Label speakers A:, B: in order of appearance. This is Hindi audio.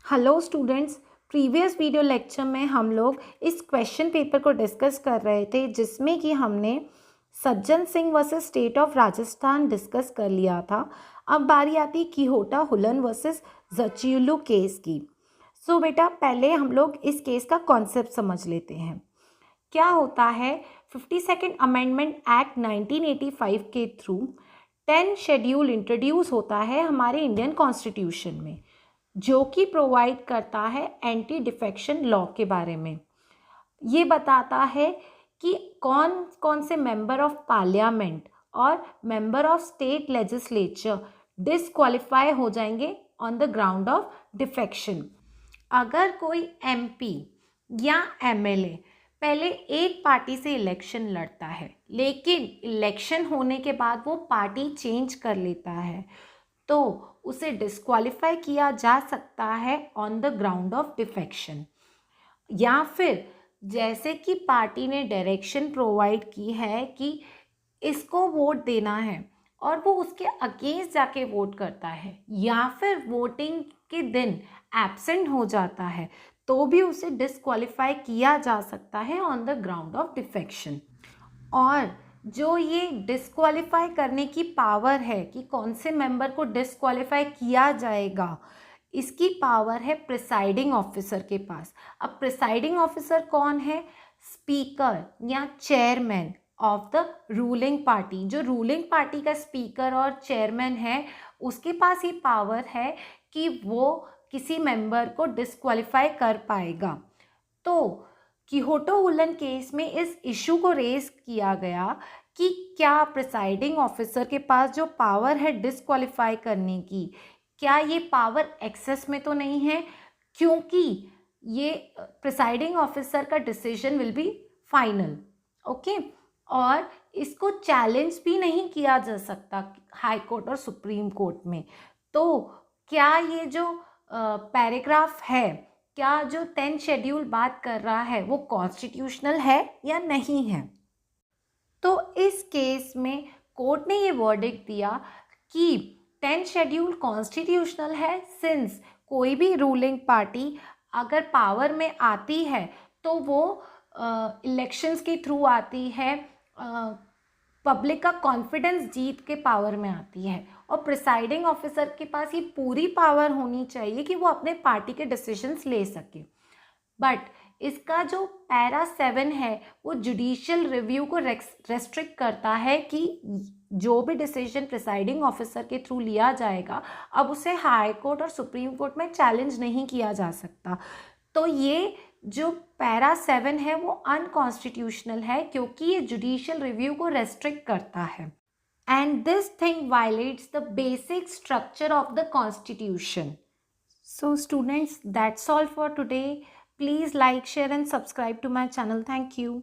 A: Hello students, previous video lecture में हम लोग इस क्वेश्चन पेपर को डिस्कस कर रहे थे जिसमें कि हमने Sajjan Singh versus state of Rajasthan discuss कर लिया था। अब बारी आती किहोटा हुलन वर्सेस ज़चीलू केस की। सो बेटा पहले हम लोग इस केस का कॉन्सेप्ट समझ लेते हैं। क्या होता है 52nd अमेंडमेंट एक्ट 1985 के थ्रू 10 शेड्यूल इंट्रोड्यूस होता है हमारे इंडियन कॉन्स्टिट्यूशन में, जो कि प्रोवाइड करता है एंटी डिफेक्शन लॉ के बारे में। ये बताता है कि कौन कौन से मेंबर ऑफ पार्लियामेंट और member of state legislature disqualify हो जाएंगे on the ground of defection. अगर कोई एमपी या एमएलए पहले एक पार्टी से इलेक्शन लड़ता है, लेकिन इलेक्शन होने के बाद वो पार्टी चेंज कर लेता है, तो उसे डिस्क्वालीफाई किया जा सकता है on the ground of defection. या फिर जैसे कि पार्टी ने डायरेक्शन प्रोवाइड की है कि इसको वोट देना है और वो उसके अगेंस्ट जाके वोट करता है, या फिर वोटिंग के दिन एब्सेंट हो जाता है, तो भी उसे डिस्क्वालीफाई किया जा सकता है on the ground of defection. और जो ये डिस्क्वालीफाई करने की पावर है कि कौन से मेंबर को डिस्क्वालीफाई किया जाएगा, इसकी पावर है प्रिसाइडिंग ऑफिसर के पास। अब प्रिसाइडिंग ऑफिसर कौन है? स्पीकर या chairman of the ruling party. जो रूलिंग पार्टी का स्पीकर और चेयरमैन है, उसके पास ये पावर है कि वो किसी मेंबर को डिस्क्वालीफाई कर पाएगा। तो किहोटो हुलन केस में इस इशू को रेज किया गया कि क्या प्रिसाइडिंग ऑफिसर के पास जो पावर है डिस्क्वालीफाई करने की, क्या ये पावर एक्सेस में तो नहीं है, क्योंकि ये प्रिसाइडिंग ऑफिसर का decision will be final. Okay, और इसको चैलेंज भी नहीं किया जा सकता हाई कोर्ट और सुप्रीम कोर्ट में। तो क्या ये जो पैराग्राफ है, क्या जो 10 शेड्यूल बात कर रहा है वो कॉन्स्टिट्यूशनल है या नहीं है? तो इस केस में कोर्ट ने ये वर्डिक्ट दिया कि 10 शेड्यूल कॉन्स्टिट्यूशनल है, सिंस कोई भी रूलिंग पार्टी अगर पावर में आती है तो वो इलेक्शंस के थ्रू आती है, पब्लिक का कॉन्फिडेंस जीत के पावर में आती है, और प्रिसाइडिंग ऑफिसर के पास ये पूरी पावर होनी चाहिए कि वो अपने पार्टी के डिसीजंस ले सके। बट इसका जो पैरा 7 है वो जुडिशियल रिव्यू को रेस्ट्रिक्ट करता है कि जो भी डिसीजन प्रिसाइडिंग ऑफिसर के थ्रू लिया जाएगा, अब उसे हाई कोर्ट और सुप्रीम कोर्ट में चैलेंज नहीं किया जा सकता। तो ये जो पैरा 7 है वो अनकॉन्स्टिट्यूशनल है, क्योंकि ये जुडिशियल रिव्यू को रेस्ट्रिक्ट करता है। And this thing violets the basic structure of the constitution. So students, that's all for today. Please like, share and subscribe to my channel. Thank you.